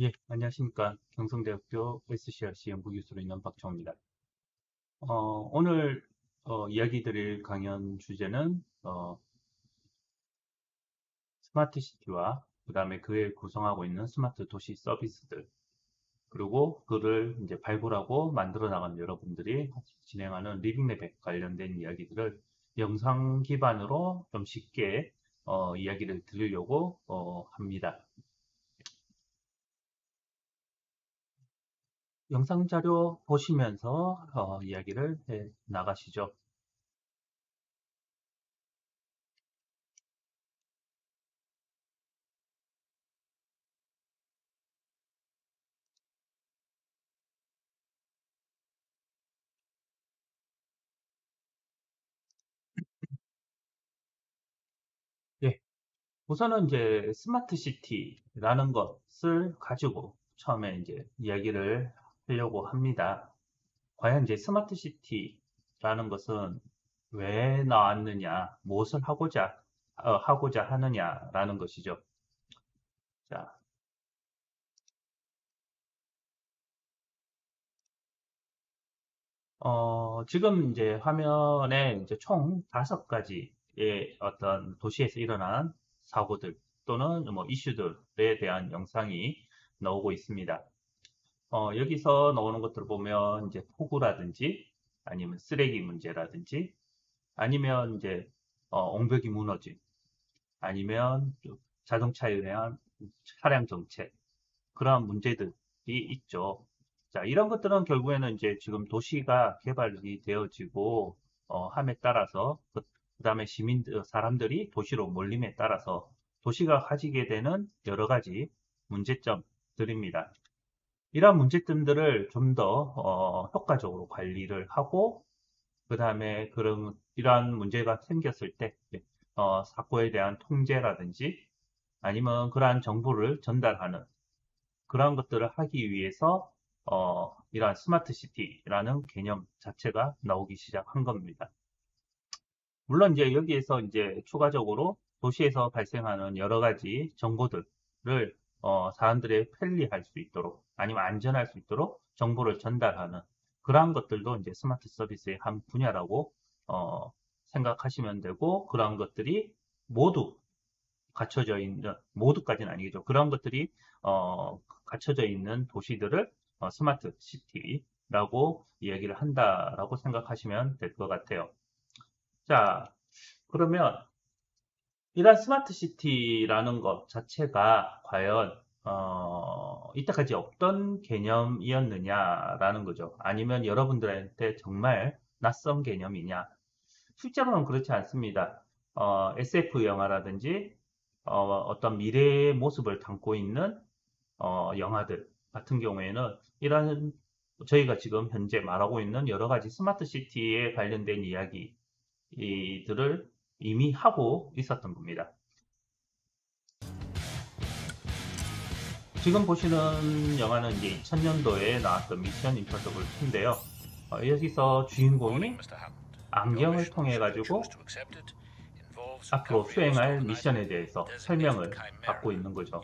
예, 안녕하십니까. 경성대학교 SCRC 연구교수로 있는 박정호입니다. 오늘 이야기 드릴 강연 주제는 스마트 시티와 그 다음에 그에 구성하고 있는 스마트 도시 서비스들, 그리고 그를 이제 발굴하고 만들어 나가는 여러분들이 진행하는 리빙랩에 관련된 이야기들을 영상 기반으로 좀 쉽게 이야기를 드리려고 합니다. 영상 자료 보시면서 이야기를 해 나가시죠. 예, 우선은 이제 스마트 시티라는 것을 가지고 처음에 이제 이야기를 하려고 합니다. 과연 이제 스마트 시티라는 것은 왜 나왔느냐, 무엇을 하고자 하느냐라는 것이죠. 자, 지금 이제 화면에 이제 총 5가지의 어떤 도시에서 일어난 사고들 또는 뭐 이슈들에 대한 영상이 나오고 있습니다. 여기서 나오는 것들을 보면 이제 폭우라든지 아니면 쓰레기 문제라든지 아니면 이제 옹벽이 무너짐 아니면 자동차에 대한 차량 정체 그러한 문제들이 있죠. 자, 이런 것들은 결국에는 이제 지금 도시가 개발이 되어지고 함에 따라서 그다음에 사람들이 도시로 몰림에 따라서 도시가 가지게 되는 여러 가지 문제점들입니다. 이러한 문제점들을 좀 더 효과적으로 관리를 하고 그 다음에 이러한 문제가 생겼을 때 사고에 대한 통제라든지 아니면 그러한 정보를 전달하는 그러한 것들을 하기 위해서 이러한 스마트 시티라는 개념 자체가 나오기 시작한 겁니다. 물론 이제 여기에서 이제 추가적으로 도시에서 발생하는 여러 가지 정보들을 사람들이 편리할 수 있도록 아니면 안전할 수 있도록 정보를 전달하는 그러한 것들도 이제 스마트 서비스의 한 분야라고 어, 생각하시면 되고 그러한 것들이 모두 갖춰져 있는 모두까지는 아니겠죠. 그런 것들이 갖춰져 있는 도시들을 스마트 시티라고 이야기를 한다라고 생각하시면 될 것 같아요. 자, 그러면 이러한 스마트 시티라는 것 자체가 과연 이때까지 없던 개념이었느냐라는 거죠. 아니면 여러분들한테 정말 낯선 개념이냐? 실제로는 그렇지 않습니다. SF 영화라든지 떤 미래의 모습을 담고 있는 영화들 같은 경우에는 이런 저희가 지금 현재 말하고 있는 여러 가지 스마트 시티에 관련된 이야기들을 이미 하고 있었던 겁니다. 지금 보시는 영화는 이제 2000년도에 나왔던 미션 임파서블 2인데요. 여기서 주인공이 안경을 통해 가지고 앞으로 수행할 미션에 대해서 설명을 받고 있는 거죠.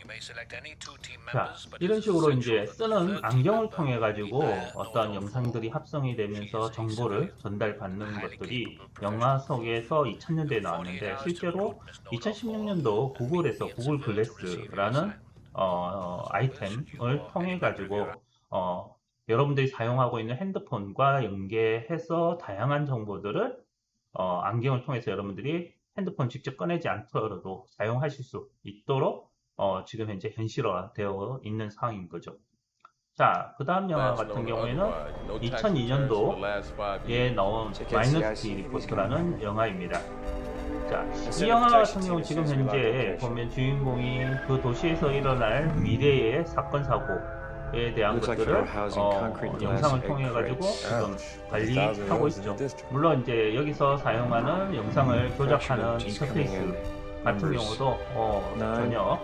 자, 이런 식으로 이제 쓰는 안경을 통해 가지고 어떤 영상들이 합성이 되면서 정보를 전달받는 것들이 영화 속에서 2000년대에 나왔는데 실제로 2016년도 구글에서 구글 글래스라는 아이템을 통해 가지고 여러분들이 사용하고 있는 핸드폰과 연계해서 다양한 정보들을 안경을 통해서 여러분들이 핸드폰 직접 꺼내지 않더라도 사용하실 수 있도록 지금 현재 현실화되어 있는 상황인 거죠. 자, 그 다음 영화 같은 경우에는 2002년도에 나온 마이너스키 리포트라는 영화입니다. 자, 이 영화 같은 경우 지금 현재 보면 주인공이 그 도시에서 일어날 미래의 사건 사고에 대한 것들을 영상을 통해 가지고 지금 관리하고 있죠. 물론 이제 여기서 사용하는 영상을 조작하는 인터페이스 같은 경우도 전혀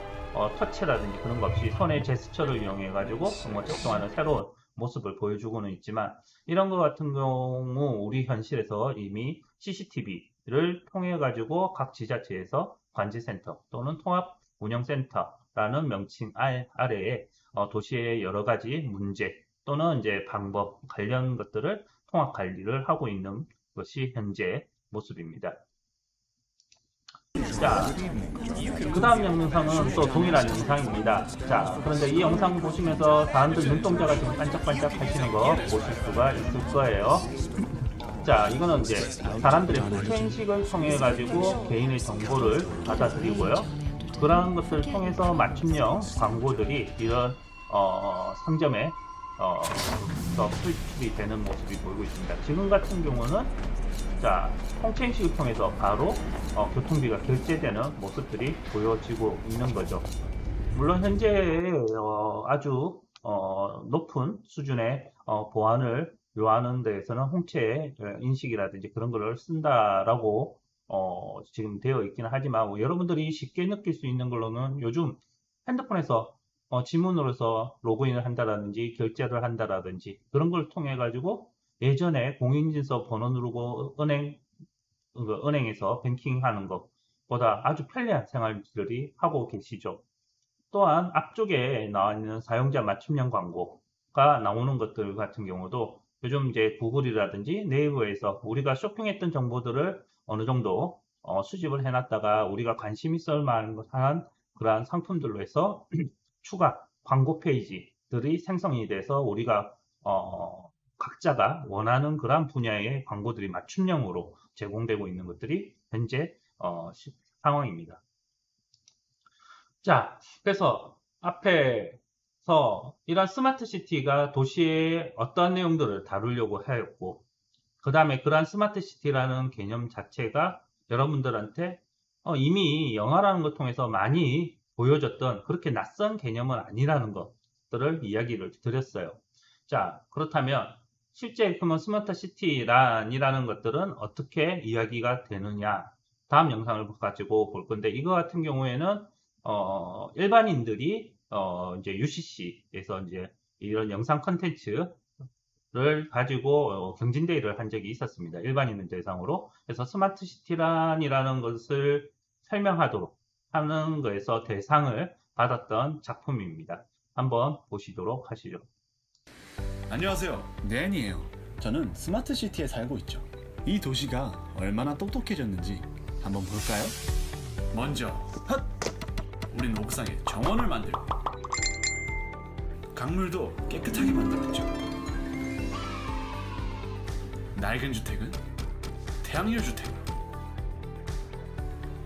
터치라든지 그런 거 없이 손의 제스처를 이용해 가지고 작동하는 새로운 모습을 보여주고는 있지만 이런 것 같은 경우 우리 현실에서 이미 CCTV를 통해 가지고 각 지자체에서 관제센터 또는 통합운영센터라는 명칭 아래에 도시의 여러 가지 문제 또는 이제 방법 관련 것들을 통합 관리를 하고 있는 것이 현재 모습입니다. 자, 그 다음 영상은 또 동일한 영상입니다. 자, 그런데 이 영상 보시면서 사람들 눈동자가 지금 반짝반짝 하시는 거 보실 수가 있을 거예요. 자, 이거는 이제 사람들의 후퇴인식을 통해 가지고 개인의 정보를 받아들이고요. 그러한 것을 통해서 맞춤형 광고들이 이런 상점에 수입이 되는 모습이 보이고 있습니다. 지금 같은 경우는 자, 통체인식을 통해서 바로 교통비가 결제되는 모습들이 보여지고 있는 거죠. 물론 현재 아주 높은 수준의 보안을 요하는 데에서는 홍채 인식이라든지 그런 거를 쓴다라고 지금 되어 있기는 하지만 여러분들이 쉽게 느낄 수 있는 걸로는 요즘 핸드폰에서 지문으로서 로그인을 한다라든지 결제를 한다라든지 그런 걸 통해 가지고 예전에 공인인증서 번호 누르고 은행에서 뱅킹하는 것보다 아주 편리한 생활들이 하고 계시죠. 또한 앞쪽에 나와 있는 사용자 맞춤형 광고가 나오는 것들 같은 경우도 요즘 이제 구글이라든지 네이버에서 우리가 쇼핑했던 정보들을 어느 정도 수집을 해놨다가 우리가 관심 있을 만한 그러한 상품들로 해서 추가 광고 페이지들이 생성이 돼서 우리가 각자가 원하는 그러한 분야의 광고들이 맞춤형으로 제공되고 있는 것들이 현재 상황입니다. 자, 그래서 앞에서 이런 스마트 시티가 도시의 어떠한 내용들을 다루려고 하였고, 그 다음에 그러한 스마트 시티라는 개념 자체가 여러분들한테 이미 영화라는 걸 통해서 많이 보여줬던 그렇게 낯선 개념은 아니라는 것들을 이야기를 드렸어요. 자, 그렇다면 실제 그러면 스마트 시티란이라는 것들은 어떻게 이야기가 되느냐? 다음 영상을 가지고 볼 건데 이거 같은 경우에는 일반인들이 이제 UCC에서 이제 이런 영상 컨텐츠를 가지고 경진대회를 한 적이 있었습니다. 일반인을 대상으로. 그래서 스마트 시티란이라는 것을 설명하도록 하는 거에서 대상을 받았던 작품입니다. 한번 보시도록 하시죠. 안녕하세요, 낸이에요. 저는 스마트 시티에 살고 있죠. 이 도시가 얼마나 똑똑해졌는지 한번 볼까요? 먼저 헛! 우린 옥상에 정원을 만들고 강물도 깨끗하게 만들었죠. 낡은 주택은 태양열 주택.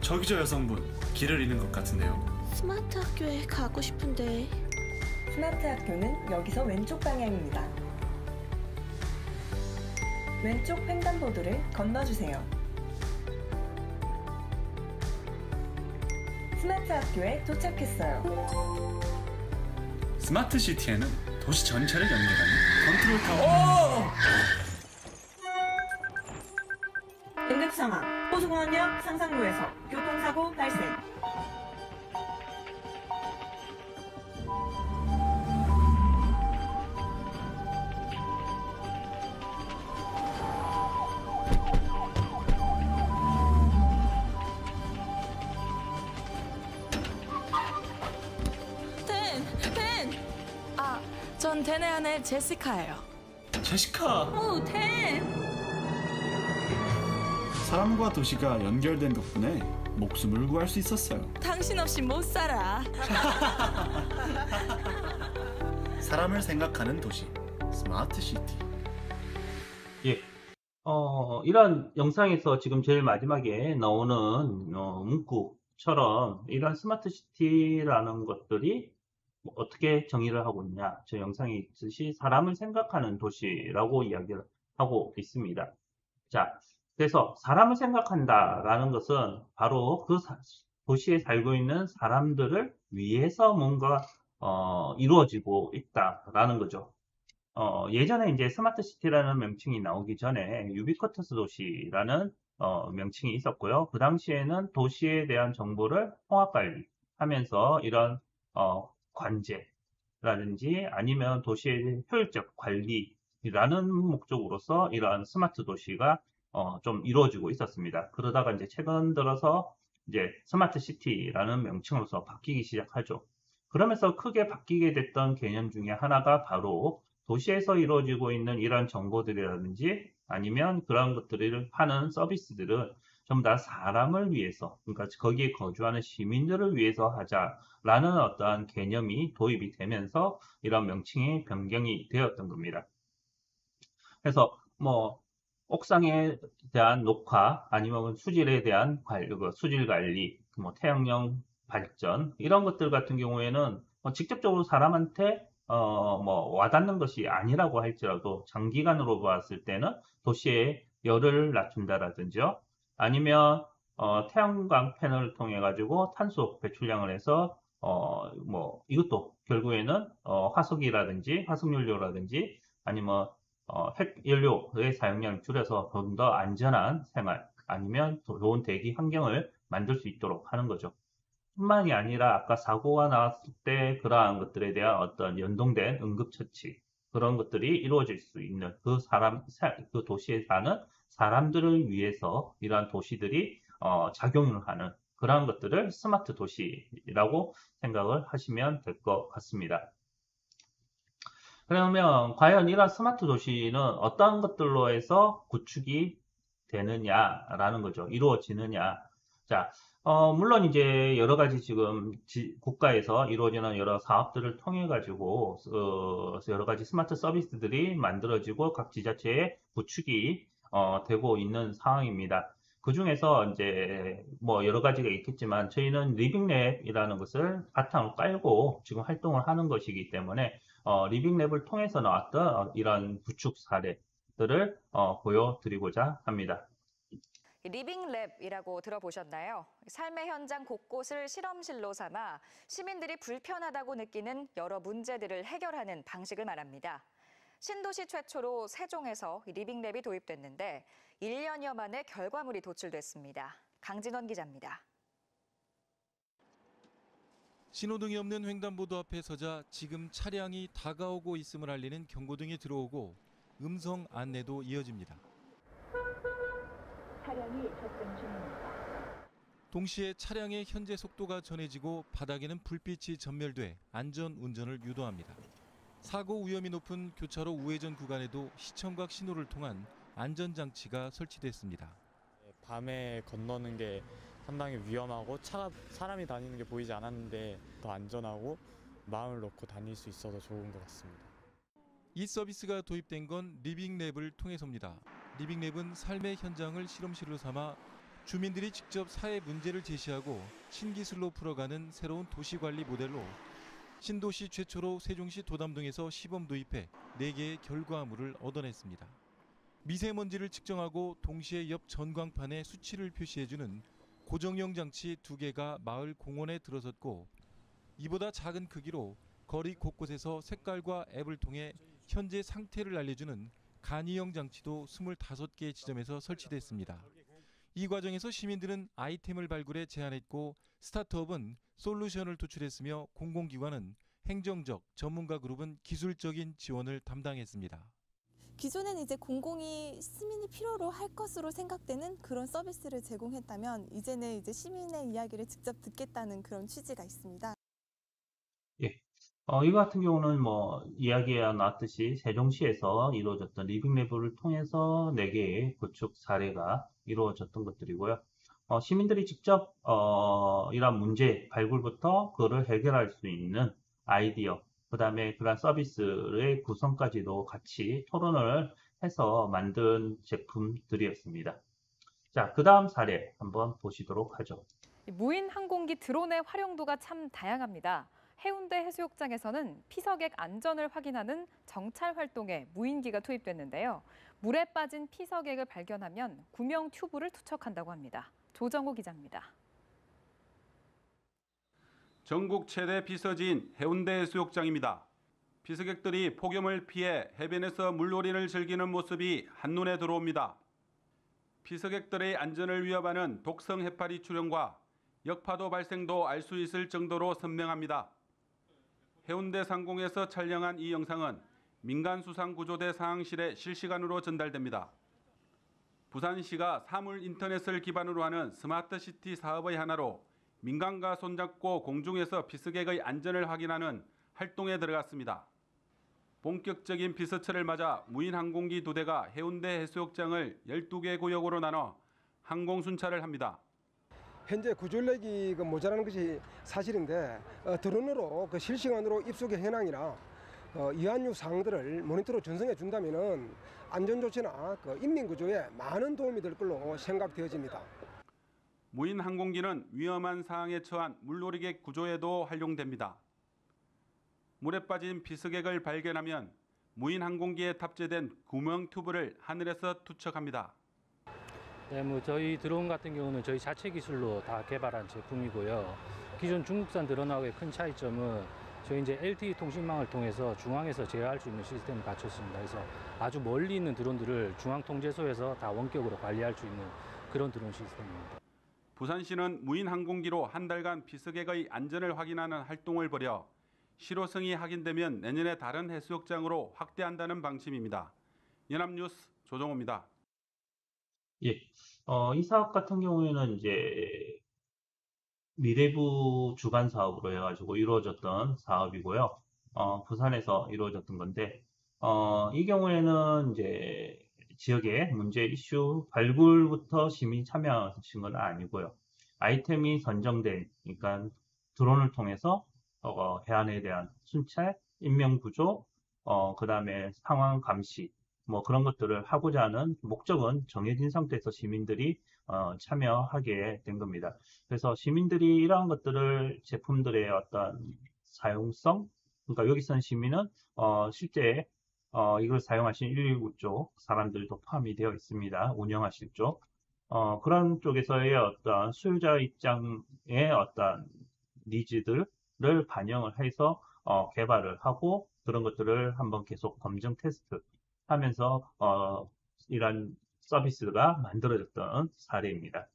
저기 저 여성분 길을 잃는 것 같은데요. 스마트 학교에 가고 싶은데. 스마트 학교는 여기서 왼쪽 방향입니다. 왼쪽 횡단보도를 건너주세요. 스마트 학교에 도착했어요. 스마트 시티에는 도시 전체를 연결하는 컨트롤 타워. 응급 상황. 호수공원역 상상로에서 교통사고 발생. 전 댄의 아내 제시카예요. 제시카. 댄! 사람과 도시가 연결된 덕분에 목숨을 구할 수 있었어요. 당신 없이 못 살아. 사람을 생각하는 도시, 스마트 시티. 예. 이런 영상에서 지금 제일 마지막에 나오는 문구처럼 이런 스마트 시티라는 것들이 어떻게 정의를 하고 있냐? 저 영상에 있듯이 사람을 생각하는 도시라고 이야기를 하고 있습니다. 자, 그래서 사람을 생각한다라는 것은 바로 그 도시에 살고 있는 사람들을 위해서 뭔가 이루어지고 있다라는 거죠. 예전에 이제 스마트 시티라는 명칭이 나오기 전에 유비쿼터스 도시라는 명칭이 있었고요. 그 당시에는 도시에 대한 정보를 통합 관리하면서 이런 관제라든지 아니면 도시의 효율적 관리라는 목적으로서 이러한 스마트 도시가 좀 이루어지고 있었습니다. 그러다가 이제 최근 들어서 이제 스마트 시티라는 명칭으로서 바뀌기 시작하죠. 그러면서 크게 바뀌게 됐던 개념 중에 하나가 바로 도시에서 이루어지고 있는 이런 정보들이라든지 아니면 그런 것들을 하는 서비스들은 전부 다 사람을 위해서, 그러니까 거기에 거주하는 시민들을 위해서 하자라는 어떠한 개념이 도입이 되면서 이런 명칭의 변경이 되었던 겁니다. 그래서 뭐 옥상에 대한 녹화 아니면 수질에 대한 수질 관리, 뭐 태양력 발전 이런 것들 같은 경우에는 직접적으로 사람한테 뭐 와닿는 것이 아니라고 할지라도 장기간으로 봤을 때는 도시의 열을 낮춘다라든지요. 아니면 태양광 패널을 통해 가지고 탄소 배출량을 해서 뭐 이것도 결국에는 화석이라든지 화석연료라든지 아니면 핵 연료의 사용량을 줄여서 좀 더 안전한 생활 아니면 더 좋은 대기 환경을 만들 수 있도록 하는 거죠. 뿐만이 아니라 아까 사고가 나왔을 때 그러한 것들에 대한 어떤 연동된 응급처치 그런 것들이 이루어질 수 있는 그 도시에 사는 사람들을 위해서 이러한 도시들이 작용을 하는 그러한 것들을 스마트 도시라고 생각을 하시면 될 것 같습니다. 그러면 과연 이런 스마트 도시는 어떤 것들로 해서 구축이 되느냐라는 거죠. 이루어지느냐. 자, 물론 이제 여러 가지 지금 국가에서 이루어지는 여러 사업들을 통해 가지고 여러 가지 스마트 서비스들이 만들어지고 각 지자체에 구축이 되고 있는 상황입니다. 그 중에서 이제 뭐 여러 가지가 있겠지만 저희는 리빙랩이라는 것을 바탕으로 깔고 지금 활동을 하는 것이기 때문에 리빙랩을 통해서 나왔던 이런 구축 사례들을 보여드리고자 합니다. 리빙랩이라고 들어보셨나요? 삶의 현장 곳곳을 실험실로 삼아 시민들이 불편하다고 느끼는 여러 문제들을 해결하는 방식을 말합니다. 신도시 최초로 세종에서 리빙랩이 도입됐는데 1년여 만에 결과물이 도출됐습니다. 강진원 기자입니다. 신호등이 없는 횡단보도 앞에 서자 지금 차량이 다가오고 있음을 알리는 경고등이 들어오고 음성 안내도 이어집니다. 차량이 접근 중입니다. 동시에 차량의 현재 속도가 전해지고 바닥에는 불빛이 전멸돼 안전 운전을 유도합니다. 사고 위험이 높은 교차로 우회전 구간에도 시청각 신호를 통한 안전장치가 설치됐습니다. 밤에 건너는 게 상당히 위험하고 사람이 다니는 게 보이지 않았는데 더 안전하고 마음을 놓고 다닐 수 있어서 좋은 것 같습니다. 이 서비스가 도입된 건 리빙랩을 통해서입니다. 리빙랩은 삶의 현장을 실험실로 삼아 주민들이 직접 사회 문제를 제시하고 신기술로 풀어가는 새로운 도시관리 모델로 신도시 최초로 세종시 도담동에서 시범 도입해 4개의 결과물을 얻어냈습니다. 미세먼지를 측정하고 동시에 옆 전광판에 수치를 표시해주는 고정형 장치 2개가 마을 공원에 들어섰고 이보다 작은 크기로 거리 곳곳에서 색깔과 앱을 통해 현재 상태를 알려주는 간이형 장치도 25개 지점에서 설치됐습니다. 이 과정에서 시민들은 아이템을 발굴해 제안했고 스타트업은 솔루션을 도출했으며 공공기관은 행정적, 전문가 그룹은 기술적인 지원을 담당했습니다. 기존에는 이제 공공이 시민이 필요로 할 것으로 생각되는 그런 서비스를 제공했다면 이제는 이제 시민의 이야기를 직접 듣겠다는 그런 취지가 있습니다. 예. 이거 같은 경우는 뭐 이야기에 나왔듯이 세종시에서 이루어졌던 리빙랩을 통해서 4개의 구축 사례가 이루어졌던 것들이고요. 시민들이 직접 이런 문제 발굴부터 그거를 해결할 수 있는 아이디어, 그 다음에 그런 서비스의 구성까지도 같이 토론을 해서 만든 제품들이었습니다. 자, 그 다음 사례 한번 보시도록 하죠. 무인 항공기 드론의 활용도가 참 다양합니다. 해운대 해수욕장에서는 피서객 안전을 확인하는 정찰 활동에 무인기가 투입됐는데요. 물에 빠진 피서객을 발견하면 구명 튜브를 투척한다고 합니다. 조정호 기자입니다. 전국 최대 피서지인 해운대 해수욕장입니다. 피서객들이 폭염을 피해 해변에서 물놀이를 즐기는 모습이 한눈에 들어옵니다. 피서객들의 안전을 위협하는 독성 해파리 출현과 역파도 발생도 알 수 있을 정도로 선명합니다. 해운대 상공에서 촬영한 이 영상은 민간수상구조대 상황실에 실시간으로 전달됩니다. 부산시가 사물 인터넷을 기반으로 하는 스마트시티 사업의 하나로 민간과 손잡고 공중에서 피서객의 안전을 확인하는 활동에 들어갔습니다. 본격적인 피서철을 맞아 무인항공기 2대가 해운대 해수욕장을 12개 구역으로 나눠 항공순찰을 합니다. 현재 구조인력이 모자라는 것이 사실인데 드론으로 실시간으로 입수의 현황이나 이완유 사항들을 모니터로 전송해 준다면은 안전조치나 인민구조에 많은 도움이 될 걸로 생각되어집니다. 무인 항공기는 위험한 상황에 처한 물놀이객 구조에도 활용됩니다. 물에 빠진 피서객을 발견하면 무인 항공기에 탑재된 구명 튜브를 하늘에서 투척합니다. 네, 저희 드론 같은 경우는 저희 자체 기술로 다 개발한 제품이고요. 기존 중국산 드론하고의 큰 차이점은 저희 이제 LTE 통신망을 통해서 중앙에서 제어할 수 있는 시스템을 갖췄습니다. 그래서 아주 멀리 있는 드론들을 중앙 통제소에서 다 원격으로 관리할 수 있는 그런 드론 시스템입니다. 부산시는 무인 항공기로 한 달간 피서객의 안전을 확인하는 활동을 벌여 실효성이 확인되면 내년에 다른 해수욕장으로 확대한다는 방침입니다. 연합뉴스 조정호입니다. 예, 이 사업 같은 경우에는 이제 미래부 주관 사업으로 해가지고 이루어졌던 사업이고요. 부산에서 이루어졌던 건데, 이 경우에는 이제 지역의 문제 이슈 발굴부터 시민 참여하신 건 아니고요. 아이템이 선정된, 그러니까 드론을 통해서 해안에 대한 순찰, 인명구조, 그 다음에 상황 감시, 뭐 그런 것들을 하고자 하는 목적은 정해진 상태에서 시민들이 참여하게 된 겁니다. 그래서 시민들이 이러한 것들을 제품들의 어떤 사용성, 그러니까 여기서는 시민은 실제 이걸 사용하신 119 쪽 사람들도 포함이 되어 있습니다. 운영하실 쪽. 그런 쪽에서의 어떤 수요자 입장의 어떤 니즈들을 반영을 해서 개발을 하고 그런 것들을 한번 계속 검증 테스트 하면서 이런 서비스가 만들어졌던 사례입니다.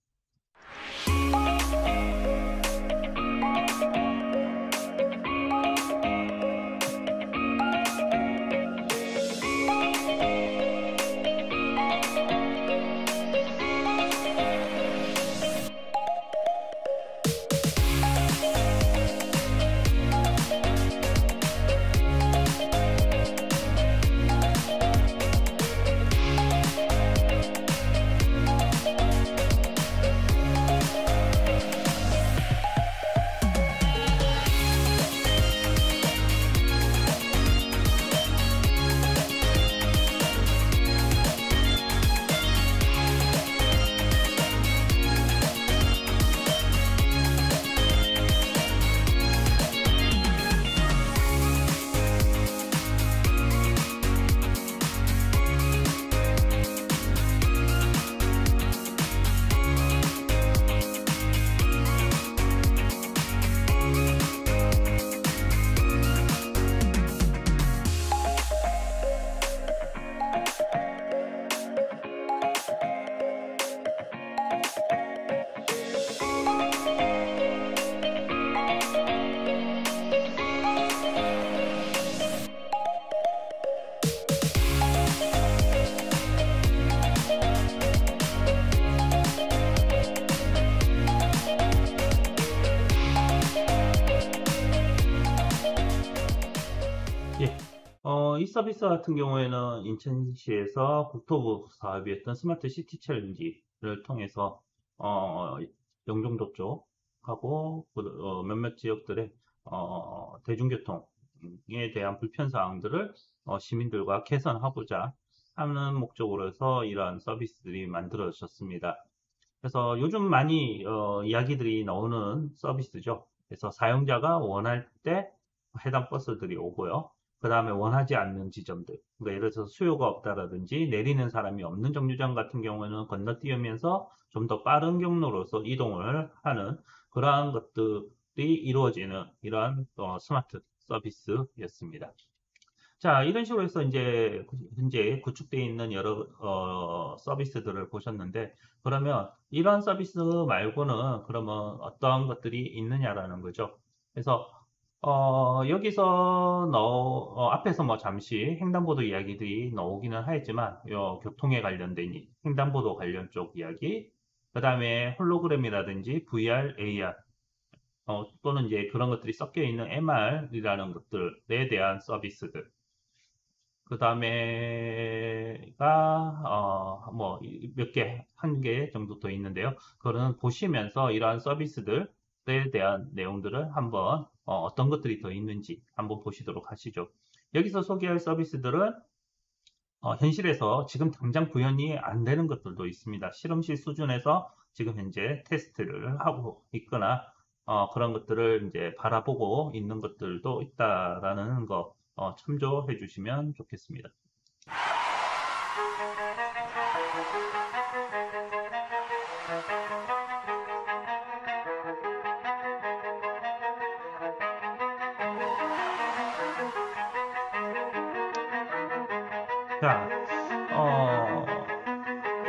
이 서비스 같은 경우에는 인천시에서 국토부 사업이었던 스마트 시티 챌린지를 통해서 영종도 쪽하고 몇몇 지역들의 대중교통에 대한 불편 사항들을 시민들과 개선하고자 하는 목적으로 해서 이러한 서비스들이 만들어졌습니다. 그래서 요즘 많이 이야기들이 나오는 서비스죠. 그래서 사용자가 원할 때 해당 버스들이 오고요. 그 다음에 원하지 않는 지점들, 그러니까 예를 들어서 수요가 없다라든지 내리는 사람이 없는 정류장 같은 경우에는 건너뛰면서 좀 더 빠른 경로로서 이동을 하는 그러한 것들이 이루어지는 이러한 스마트 서비스였습니다. 자, 이런 식으로 해서 이제 현재 구축되어 있는 여러 서비스들을 보셨는데, 그러면 이런 서비스 말고는 그러면 어떠한 것들이 있느냐라는 거죠. 그래서 여기서 앞에서 뭐 잠시 횡단보도 이야기들이 나오기는 하였지만, 교통에 관련된 횡단보도 관련 쪽 이야기, 그 다음에 홀로그램이라든지 VR, AR, 또는 이제 그런 것들이 섞여 있는 MR이라는 것들에 대한 서비스들. 그 다음에가 뭐 몇 개, 한 개 정도 더 있는데요. 그거는 보시면서 이러한 서비스들에 대한 내용들을 한번 어떤 것들이 더 있는지 한번 보시도록 하시죠. 여기서 소개할 서비스들은 현실에서 지금 당장 구현이 안 되는 것들도 있습니다. 실험실 수준에서 지금 현재 테스트를 하고 있거나 그런 것들을 이제 바라보고 있는 것들도 있다라는 거 참조해 주시면 좋겠습니다. 자,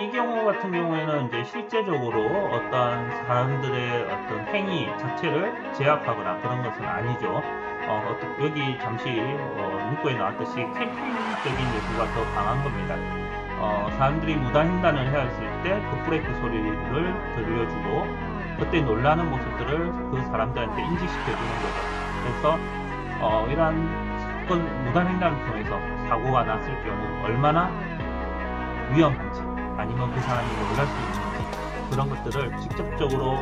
이 경우 같은 경우에는 이제 실제적으로 어떤 사람들의 어떤 행위 자체를 제약하거나 그런 것은 아니죠. 여기 잠시 문구에 나왔듯이 캠페인적인 요소가 더 강한 겁니다. 사람들이 무단횡단을 해야 했을 때 그 브레이크 소리를 들려주고 그때 놀라는 모습들을 그 사람들한테 인지시켜주는 거죠. 그래서 이러한 무단횡단을 통해서 사고가 났을 경우 얼마나 위험한지 아니면 그 사람이 놀랄 수 있는지 그런 것들을 직접적으로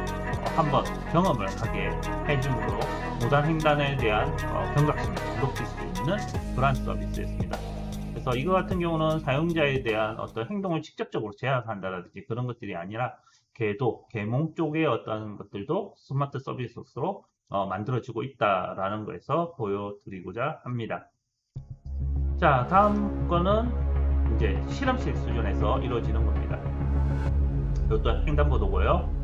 한번 경험을 하게 해줌으로 무단횡단에 대한 경각심을 높일 수 있는 그러한 서비스였습니다. 그래서 이거 같은 경우는 사용자에 대한 어떤 행동을 직접적으로 제약한다든지 그런 것들이 아니라 궤도, 계몽 쪽의 어떤 것들도 스마트 서비스로 만들어지고 있다라는 거에서 보여드리고자 합니다. 자, 다음 거는 이제 실험실 수준에서 이루어지는 겁니다. 이것도 횡단보도고요.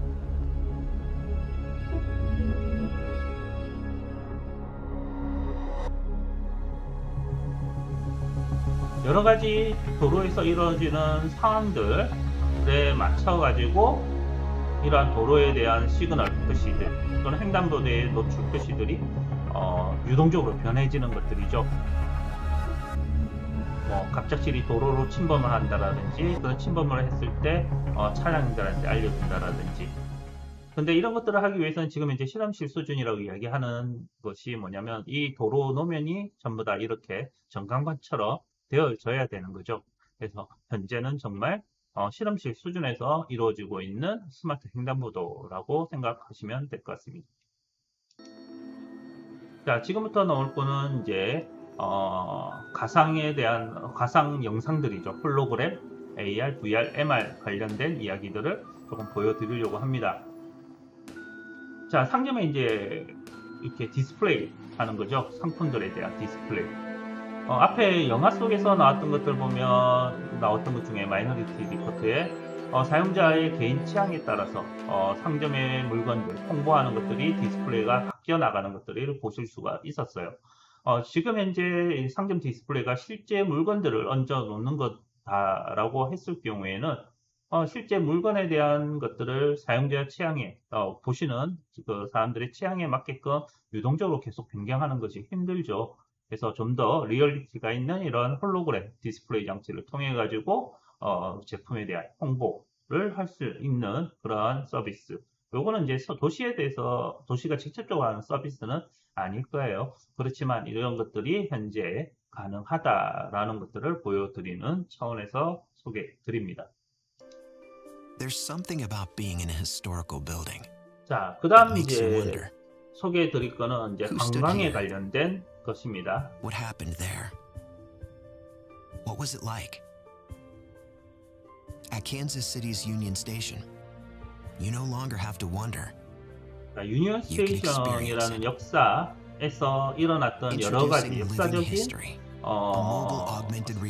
여러 가지 도로에서 이루어지는 상황들에 맞춰 가지고 이러한 도로에 대한 시그널 표시들 또는 횡단보도의 노출 표시들이 유동적으로 변해지는 것들이죠. 뭐 갑작스레 도로로 침범을 한다라든지 그런 침범을 했을 때 차량들한테 알려준다라든지. 근데 이런 것들을 하기 위해서는 지금 이제 실험실 수준이라고 이야기하는 것이 뭐냐면 이 도로 노면이 전부 다 이렇게 전광판처럼 되어져야 되는 거죠. 그래서 현재는 정말 실험실 수준에서 이루어지고 있는 스마트 횡단보도라고 생각하시면 될 것 같습니다. 자, 지금부터 나올 거는 이제 가상에 대한 가상 영상들이죠. 홀로그램, AR, VR, MR 관련된 이야기들을 조금 보여드리려고 합니다. 자, 상점에 이제 이렇게 디스플레이 하는 거죠. 상품들에 대한 디스플레이. 앞에 영화 속에서 나왔던 것들 보면 나왔던 것 중에 마이너리티 리포트에 사용자의 개인 취향에 따라서 상점의 물건들 홍보하는 것들이 디스플레이가 바뀌어 나가는 것들을 보실 수가 있었어요. 지금 현재 상점 디스플레이가 실제 물건들을 얹어 놓는 거다라고 했을 경우에는 실제 물건에 대한 것들을 사용자 취향에 보시는 그 사람들의 취향에 맞게끔 유동적으로 계속 변경하는 것이 힘들죠. 그래서 좀 더 리얼리티가 있는 이런 홀로그램 디스플레이 장치를 통해 가지고 제품에 대한 홍보를 할 수 있는 그러한 서비스. 요거는 이제 도시에 대해서 도시가 직접적으로 하는 서비스는 아닐 거예요. 그렇지만 이런 것들이 현재 가능하다라는 것들을 보여드리는 차원에서 소개해 드립니다. There's something about being in a historical building. 자, 그다음 이제 소개해 드릴 거는 이제 관광에 관련된 것입니다. What happened there? What was it like? At Kansas City's Union Station, you no longer have to wonder. 유니언 스테이션이라는 역사에서 일어났던 여러 가지 역사적인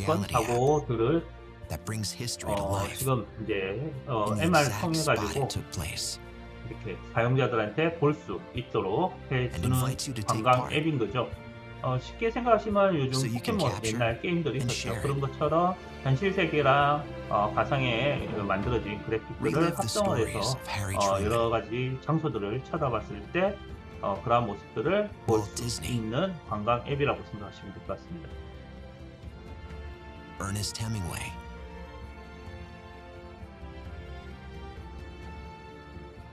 사고들을 지금 이제 MR 통해 가지고 이렇게 사용자들한테 볼 수 있도록 해주는 관광 앱인 거죠. 쉽게 생각하시면 요즘 포켓몬 옛날 게임들이 있었죠. 그런 것처럼 현실 세계랑 가상에 만들어진 그래픽들을 합성을 해서 여러 가지 장소들을 쳐다봤을 때 그러한 모습들을 볼 수 있는 관광 앱이라고 생각하시면 될 것 같습니다. Ernest Hemingway.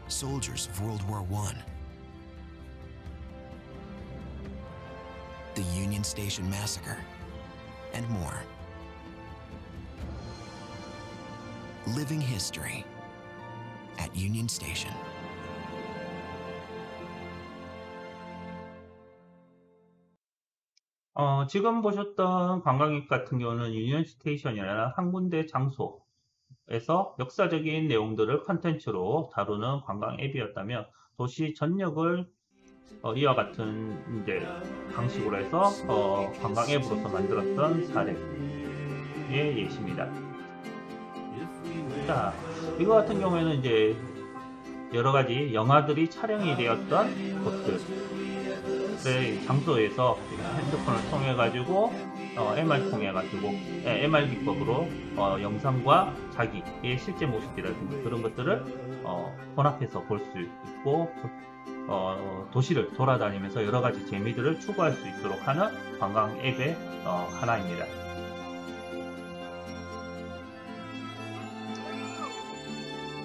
Soldiers of World War I. the Union Station Massacre, and more. Living history at Union Station. 지금 보셨던 관광객 같은 경우는 유니언 스테이션이라는 한 군데 장소에서 역사적인 내용들을 컨텐츠로 다루는 관광 앱이었다면 도시 전역을 이와 같은 이제 방식으로 해서 관광 앱으로서 만들었던 사례의 예시입니다. 자, 이거 같은 경우에는 이제 여러 가지 영화들이 촬영이 되었던 곳들의 장소에서 핸드폰을 통해 가지고 MR 통해 가지고 MR 기법으로 영상과 자기의 실제 모습이라든지 그런 것들을 혼합해서 볼 수 있고 도시를 돌아다니면서 여러 가지 재미들을 추구할 수 있도록 하는 관광 앱의 하나입니다.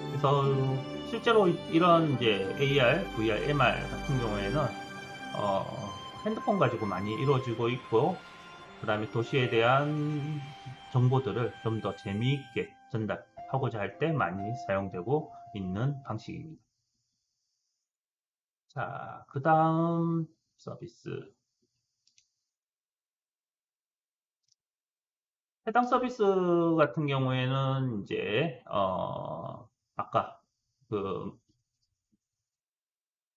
그래서 실제로 이런 이제 AR, VR, MR 같은 경우에는 핸드폰 가지고 많이 이루어지고 있고, 그 다음에 도시에 대한 정보들을 좀 더 재미있게 전달하고자 할 때 많이 사용되고 있는 방식입니다. 자, 그 다음 서비스. 해당 서비스 같은 경우에는 이제 아까 그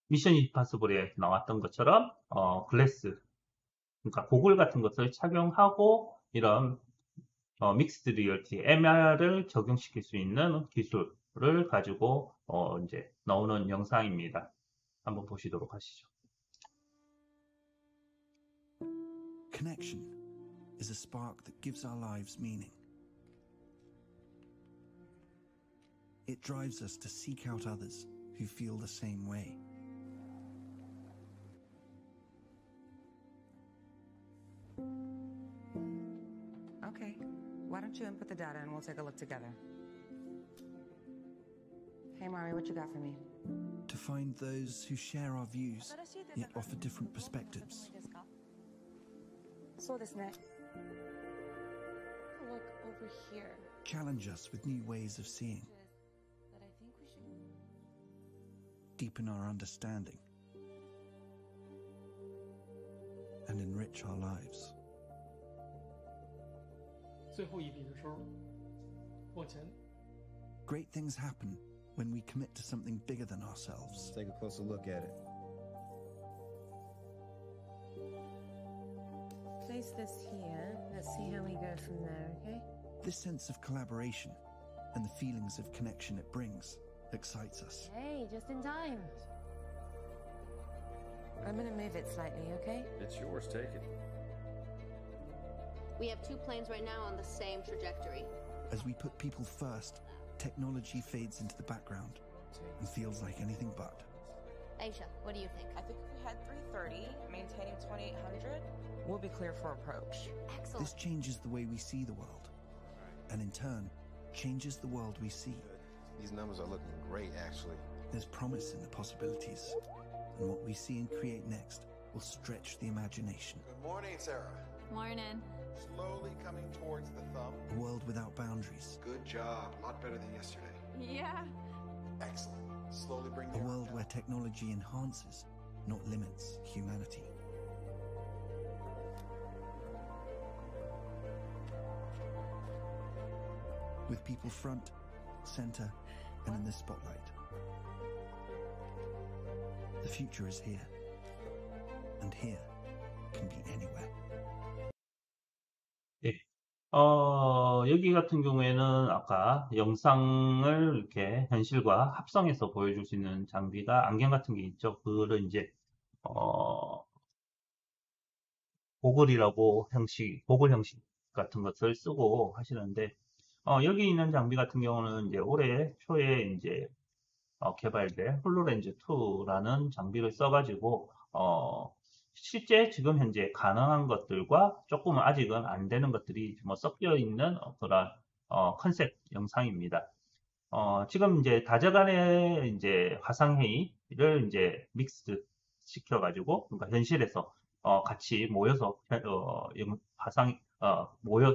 미션 임파서블에 나왔던 것처럼 글래스, 그러니까 고글 같은 것을 착용하고 이런 믹스드 리얼티 MR을 적용시킬 수 있는 기술을 가지고 이제 나오는 영상입니다. 한번 보시도록 하시죠. Connection is a spark that gives our lives meaning. It drives us to seek out others who feel the same way. Okay, why don't you input the data and we'll take a look together. Hey Mari, what you got for me? To find those who share our views, yet offer different perspectives. そうですね。 Look over here. Challenge us with new ways of seeing. That I think we should. Deepen our understanding. And enrich our lives. 最后一笔的时候，往前。 Great things happen when we commit to something bigger than ourselves. Let's take a closer look at it. Place this here. Let's see how we go from there, okay? This sense of collaboration and the feelings of connection it brings excites us. Hey, just in time. I'm gonna move it slightly, okay? It's yours, take it. We have two planes right now on the same trajectory. As we put people first, technology fades into the background and feels like anything but. Aisha, what do you think? I think if we had 330, maintaining 2800, we'll be clear for approach. Excellent. This changes the way we see the world, and in turn, changes the world we see. These numbers are looking great, actually. There's promise in the possibilities, and what we see and create next will stretch the imagination. Good morning, Sarah. Morning. Slowly coming towards the thumb. A world without boundaries. Good job. A lot better than yesterday. Yeah. Excellent. Slowly bring A the arm world down. where technology enhances, not limits, humanity. With people front, center, and in the spotlight. The future is here. And here can be anywhere. 여기 같은 경우에는 아까 영상을 이렇게 현실과 합성해서 보여줄 수 있는 장비가 안경 같은 게 있죠. 그거를 이제 고글 형식 같은 것을 쓰고 하시는데 여기 있는 장비 같은 경우는 이제 올해 초에 이제 개발된 홀로렌즈 2라는 장비를 써가지고 실제 지금 현재 가능한 것들과 조금 아직은 안 되는 것들이 뭐 섞여 있는 그런 컨셉 영상입니다. 지금 이제 다자간의 이제 화상회의를 이제 믹스 시켜가지고, 그러니까 현실에서 같이 모여서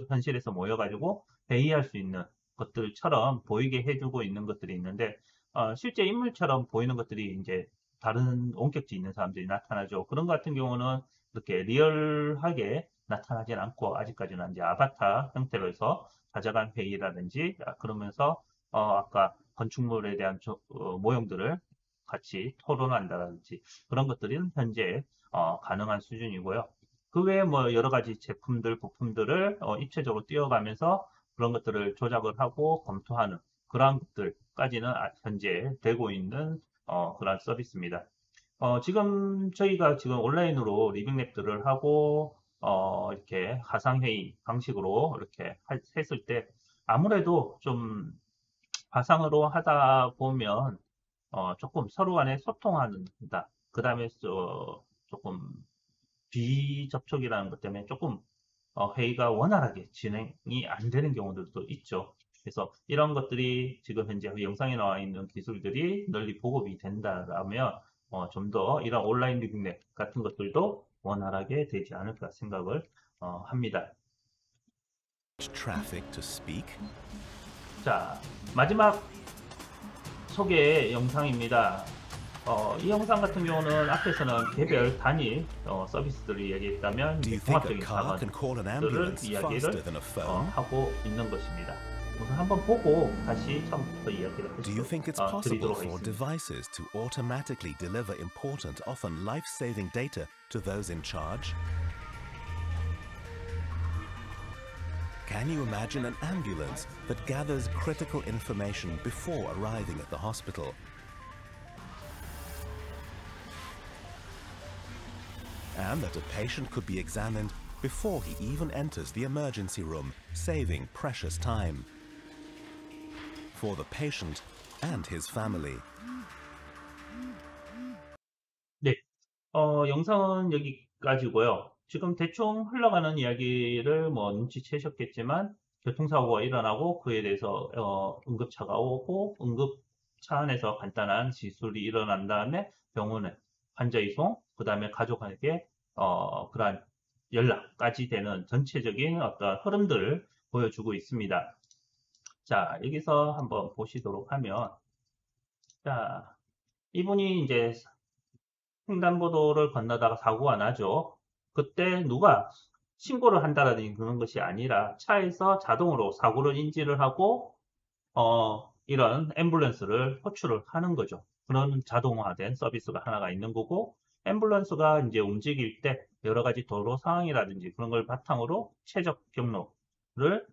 현실에서 모여가지고 회의할 수 있는 것들처럼 보이게 해주고 있는 것들이 있는데 실제 인물처럼 보이는 것들이 이제 다른 원격지 있는 사람들이 나타나죠. 그런 것 같은 경우는 이렇게 리얼하게 나타나진 않고 아직까지는 이제 아바타 형태로 해서 가져간 회의라든지 그러면서 아까 건축물에 대한 모형들을 같이 토론한다든지 그런 것들은 현재 가능한 수준이고요. 그 외에 뭐 여러 가지 제품들, 부품들을 입체적으로 띄워가면서 그런 것들을 조작을 하고 검토하는 그런 것들까지는 현재 되고 있는 그런 서비스입니다. 지금 저희가 지금 온라인으로 리빙랩들을 하고 이렇게 가상회의 방식으로 이렇게 했을 때 아무래도 좀 가상으로 하다 보면 조금 서로 간에 소통한다. 그 다음에 조금 비접촉이라는 것 때문에 조금 회의가 원활하게 진행이 안 되는 경우들도 있죠. 그래서 이런 것들이 지금 현재 영상에 나와 있는 기술들이 널리 보급이 된다라면 좀 더 이런 온라인 리빙랩 같은 것들도 원활하게 되지 않을까 생각을 합니다. 자, 마지막 소개 영상입니다. 이 영상 같은 경우는 앞에서는 개별 단일 서비스들을 이야기했다면 종합적인 상황들을 이야기를 하고 있는 것입니다. 우선 한번 보고 다시 처음부터 이야기를 드리도록 하겠습니다. Devices to automatically deliver important, often life-saving data to those in charge? Can you imagine an ambulance that gathers critical information before arriving at the hospital? And that a patient could be examined before he even enters the emergency room, saving precious time for the patient and his family. 네, 영상은 여기까지고요. 지금 대충 흘러가는 이야기를 뭐 눈치채셨겠지만 교통사고가 일어나고 그에 대해서 응급차가 오고 응급차 안에서 간단한 시술이 일어난 다음에 병원에 환자 이송, 그 다음에 가족에게 그러한 연락까지 되는 전체적인 어떤 흐름들을 보여주고 있습니다. 자, 여기서 한번 보시도록 하면, 자, 이분이 이제 횡단보도를 건너다가 사고가 나죠. 그때 누가 신고를 한다라든지 그런 것이 아니라 차에서 자동으로 사고를 인지를 하고 이런 앰뷸런스를 호출을 하는 거죠. 그런 자동화된 서비스가 하나가 있는 거고, 앰뷸런스가 이제 움직일 때 여러 가지 도로 상황이라든지 그런 걸 바탕으로 최적 경로를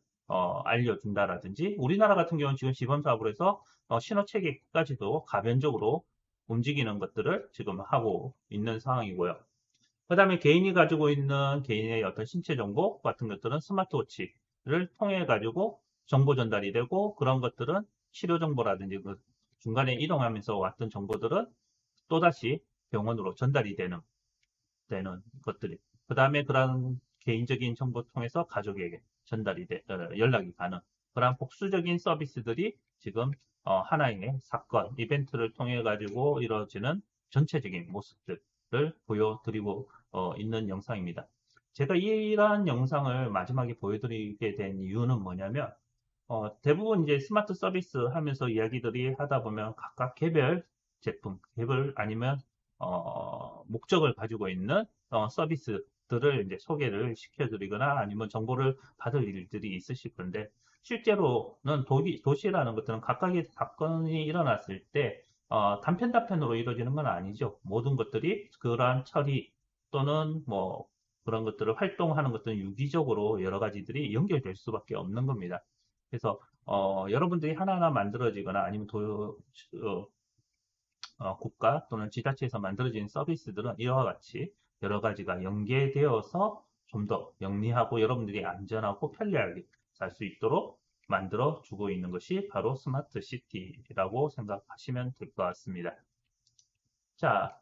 알려준다라든지, 우리나라 같은 경우는 지금 시범사업으로 해서 신호 체계까지도 가변적으로 움직이는 것들을 지금 하고 있는 상황이고요. 그 다음에 개인이 가지고 있는 개인의 어떤 신체 정보 같은 것들은 스마트워치를 통해 가지고 정보 전달이 되고, 그런 것들은 치료 정보라든지 그 중간에 이동하면서 왔던 정보들은 또다시 병원으로 전달이 되는 것들이, 그 다음에 그런 개인적인 정보 통해서 가족에게 전달이 연락이 가는 그런 복수적인 서비스들이 지금 하나의 사건, 이벤트를 통해 가지고 이루어지는 전체적인 모습들을 보여드리고 있는 영상입니다. 제가 이러한 영상을 마지막에 보여드리게 된 이유는 뭐냐면, 대부분 이제 스마트 서비스 하면서 이야기들이 하다 보면 각각 개별 제품, 개별 아니면 목적을 가지고 있는 서비스들을 이제 소개를 시켜드리거나 아니면 정보를 받을 일들이 있으실 건데, 실제로는 도시라는 것들은 각각의 사건이 일어났을 때 단편으로 이루어지는 건 아니죠. 모든 것들이 그러한 처리 또는 뭐 그런 것들을 활동하는 것들은 유기적으로 여러 가지들이 연결될 수밖에 없는 겁니다. 그래서 여러분들이 하나하나 만들어지거나 아니면 국가 또는 지자체에서 만들어진 서비스들은 이와 같이 여러 가지가 연계되어서 좀 더 영리하고 여러분들이 안전하고 편리하게 살 수 있도록 만들어 주고 있는 것이 바로 스마트 시티라고 생각하시면 될 것 같습니다. 자,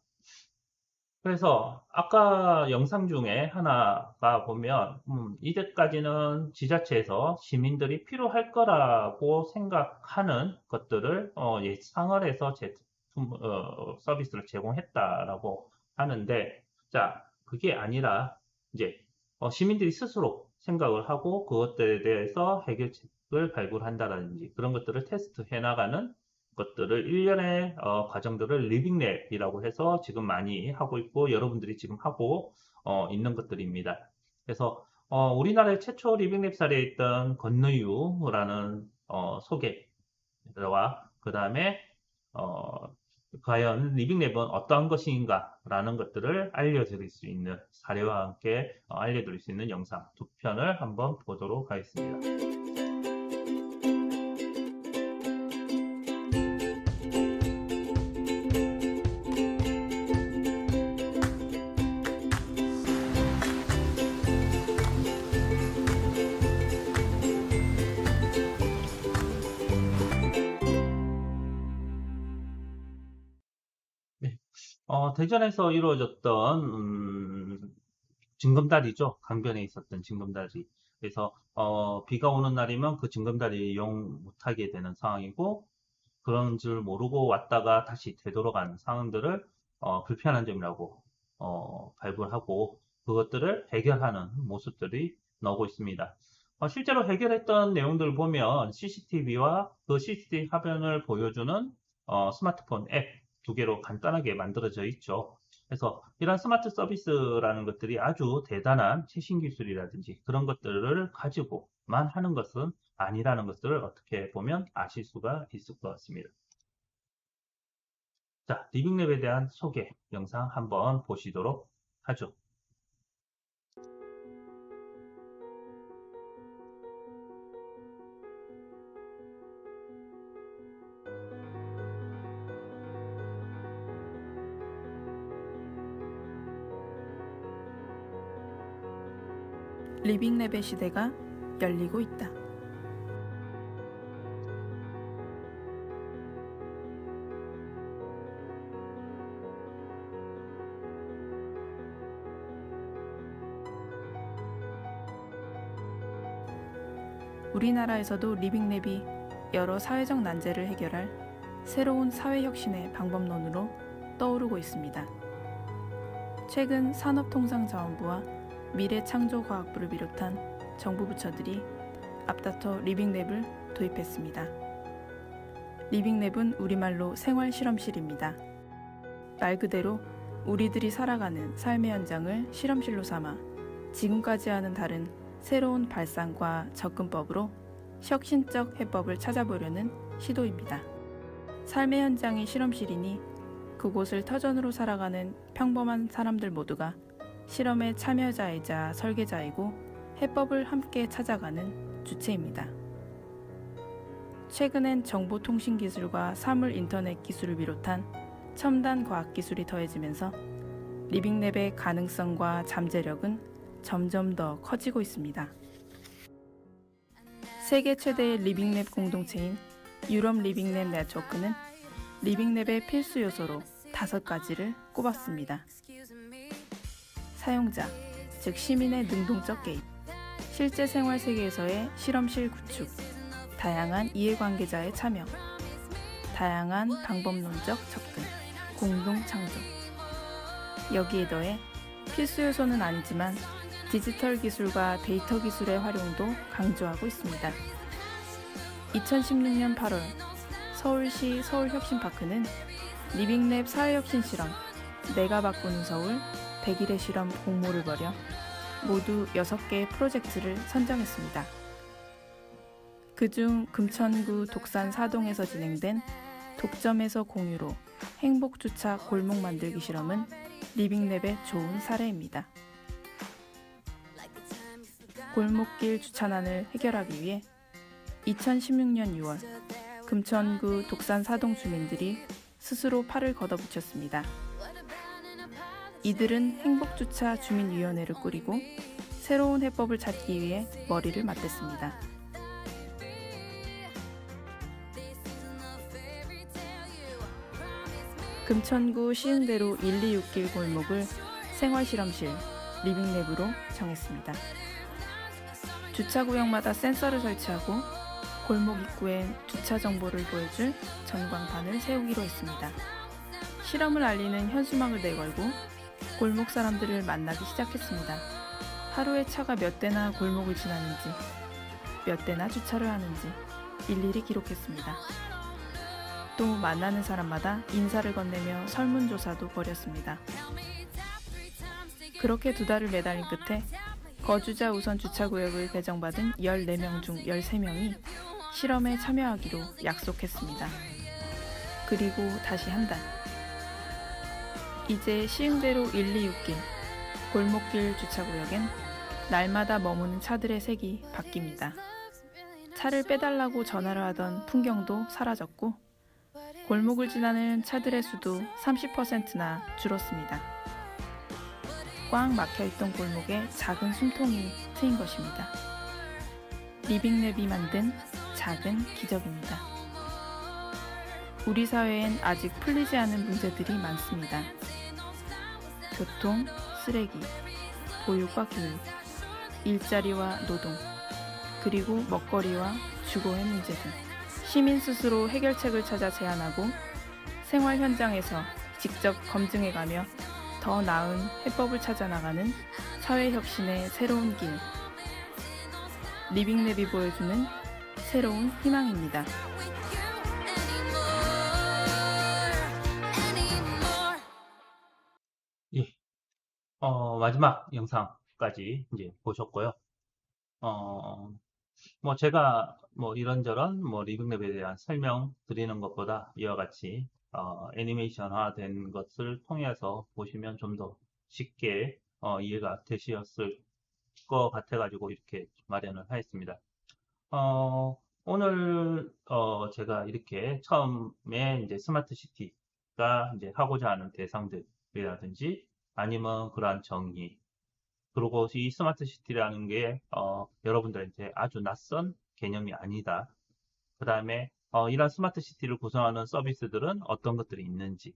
그래서 아까 영상 중에 하나가 보면 이제까지는 지자체에서 시민들이 필요할 거라고 생각하는 것들을 예상을 해서 서비스를 제공했다라고 하는데, 자, 그게 아니라 이제 시민들이 스스로 생각을 하고 그것들에 대해서 해결책을 발굴한다든지 그런 것들을 테스트해 나가는 것들을 일련의 과정들을 리빙랩이라고 해서 지금 많이 하고 있고 여러분들이 지금 하고 있는 것들입니다. 그래서 우리나라의 최초 리빙랩 사례에 있던 건너유라는 소개와 그 다음에 과연 리빙랩은 어떠한 것인가 라는 것들을 알려드릴 수 있는 사례와 함께 알려드릴 수 있는 영상 두 편을 한번 보도록 하겠습니다. 대전에서 이루어졌던 징검다리죠. 강변에 있었던 징검다리. 그래서 비가 오는 날이면 그 징검다리 이용 못하게 되는 상황이고 그런 줄 모르고 왔다가 다시 되돌아가는 상황들을 불편한 점이라고 발굴하고 그것들을 해결하는 모습들이 나오고 있습니다. 실제로 해결했던 내용들을 보면 CCTV와 그 CCTV 화면을 보여주는 스마트폰 앱 두 개로 간단하게 만들어져 있죠. 그래서 이런 스마트 서비스라는 것들이 아주 대단한 최신 기술이라든지 그런 것들을 가지고만 하는 것은 아니라는 것을 어떻게 보면 아실 수가 있을 것 같습니다. 자, 리빙랩에 대한 소개 영상 한번 보시도록 하죠. 리빙랩의 시대가 열리고 있다. 우리나라에서도 리빙랩이 여러 사회적 난제를 해결할 새로운 사회혁신의 방법론으로 떠오르고 있습니다. 최근 산업통상자원부와 미래창조과학부를 비롯한 정부 부처들이 앞다퉈 리빙랩을 도입했습니다. 리빙랩은 우리말로 생활실험실입니다. 말 그대로 우리들이 살아가는 삶의 현장을 실험실로 삼아 지금까지와는 다른 새로운 발상과 접근법으로 혁신적 해법을 찾아보려는 시도입니다. 삶의 현장이 실험실이니 그곳을 터전으로 살아가는 평범한 사람들 모두가 실험의 참여자이자 설계자이고 해법을 함께 찾아가는 주체입니다. 최근엔 정보통신기술과 사물 인터넷 기술을 비롯한 첨단 과학기술이 더해지면서 리빙랩의 가능성과 잠재력은 점점 더 커지고 있습니다. 세계 최대의 리빙랩 공동체인 유럽 리빙랩 네트워크는 리빙랩의 필수 요소로 5가지를 꼽았습니다. 사용자, 즉 시민의 능동적 개입, 실제 생활 세계에서의 실험실 구축, 다양한 이해관계자의 참여, 다양한 방법론적 접근, 공동 창조. 여기에 더해 필수 요소는 아니지만 디지털 기술과 데이터 기술의 활용도 강조하고 있습니다. 2016년 8월 서울시 서울혁신파크는 리빙랩 사회혁신 실험 내가 바꾸는 서울 100일의 실험 공모를 벌여 모두 6개의 프로젝트를 선정했습니다. 그중 금천구 독산 사동에서 진행된 독점에서 공유로 행복주차 골목 만들기 실험은 리빙랩의 좋은 사례입니다. 골목길 주차난을 해결하기 위해 2016년 6월 금천구 독산 사동 주민들이 스스로 팔을 걷어붙였습니다. 이들은 행복주차 주민위원회를 꾸리고 새로운 해법을 찾기 위해 머리를 맞댔습니다. 금천구 시흥대로 126길 골목을 생활실험실 리빙랩으로 정했습니다. 주차구역마다 센서를 설치하고 골목 입구엔 주차 정보를 보여줄 전광판을 세우기로 했습니다. 실험을 알리는 현수막을 내걸고 골목 사람들을 만나기 시작했습니다. 하루에 차가 몇 대나 골목을 지나는지, 몇 대나 주차를 하는지 일일이 기록했습니다. 또 만나는 사람마다 인사를 건네며 설문조사도 벌였습니다. 그렇게 2달을 매달린 끝에 거주자 우선 주차구역을 배정받은 14명 중 13명이 실험에 참여하기로 약속했습니다. 그리고 다시 한 달. 이제 시흥대로 126길, 골목길 주차구역엔 날마다 머무는 차들의 색이 바뀝니다. 차를 빼달라고 전화를 하던 풍경도 사라졌고 골목을 지나는 차들의 수도 30%나 줄었습니다. 꽉 막혀있던 골목에 작은 숨통이 트인 것입니다. 리빙랩이 만든 작은 기적입니다. 우리 사회엔 아직 풀리지 않은 문제들이 많습니다. 교통, 쓰레기, 보육과 교육, 일자리와 노동, 그리고 먹거리와 주거의 문제 등 시민 스스로 해결책을 찾아 제안하고 생활 현장에서 직접 검증해가며 더 나은 해법을 찾아 나가는 사회혁신의 새로운 길. 리빙랩이 보여주는 새로운 희망입니다. 예. 마지막 영상까지 이제 보셨고요. 제가 이런저런 리빙랩에 대한 설명 드리는 것보다 이와 같이 애니메이션화 된 것을 통해서 보시면 좀 더 쉽게 이해가 되셨을 것 같아가지고 이렇게 마련을 하였습니다. 오늘 제가 이렇게 처음에 이제 스마트 시티가 이제 하고자 하는 대상들이라든지 아니면 그러한 정의, 그리고 이 스마트 시티라는 게 여러분들한테 아주 낯선 개념이 아니다. 그 다음에 이런 스마트 시티를 구성하는 서비스들은 어떤 것들이 있는지,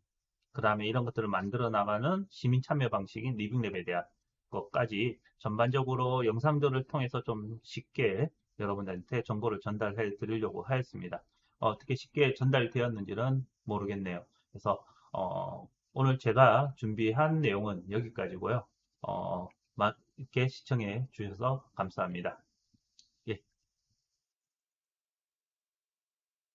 그 다음에 이런 것들을 만들어 나가는 시민 참여 방식인 리빙랩에 대한 것까지 전반적으로 영상들을 통해서 좀 쉽게 여러분들한테 정보를 전달해 드리려고 하였습니다. 어떻게 쉽게 전달되었는지는 모르겠네요. 그래서 오늘 제가 준비한 내용은 여기까지고요. 이렇게 시청해 주셔서 감사합니다.